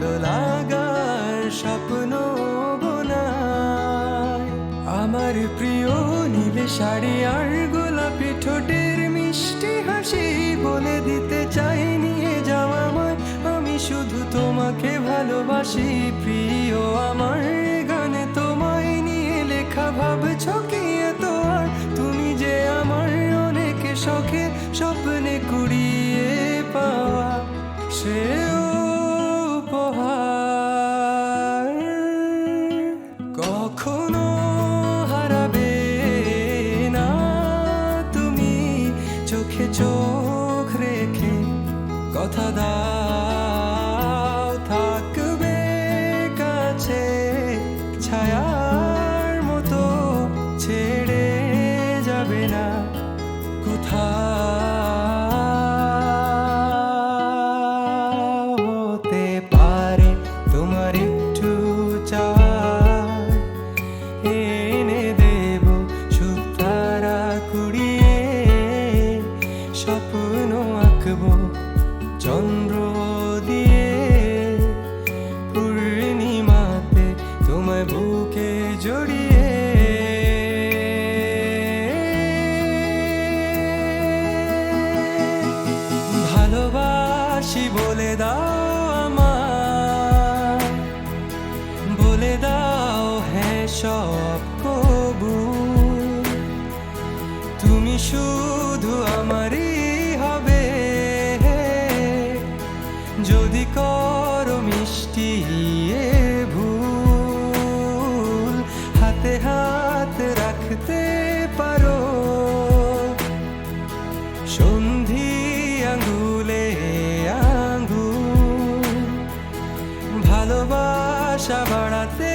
ভালো লাগার স্বপ্ন বোনায়। আমার প্রিয় নীলে শাড়ি আর গোলাপি ঠোঁটের মিষ্টি হাসি বলে দিতে চাই নিয়ে যাওয়া আমায়। আমি শুধু তোমাকে ভালোবাসি প্রিয় আমার, গানে তোমায় নিয়ে লেখা ভাবছ কি এত আর? তুমি যে আমার অনেক শখে স্বপ্নে কুড়িয়ে পাওয়া সে উপহার কখনো হারাবে না তুমি। চোখে চোখ রেখে কথা দাও, থাকবে কাছে ছায়ার মতো, ছেড়ে যাবে না কোথাও। হতে পারে তোমার একটু চাওয়ার, এনে দেব শুভ তারা কুড়িয়ে, স্বপ্ন আঁকবো চন্দ্র দিয়ে, পূর্ণিমাতে তোমায় বুকে জড়িয়ে। ভালোবাসি বলে দাও আমায়, বলে দাও হ্যাঁ সব কবুল। তুমি শুধু আমারই হবে যদি করো মিষ্টি এ ভুল। হাতে হাত রাখতে পারো সন্ধি আঙ্গুলে আঙ্গুল, ভালোবাসা বাড়াতে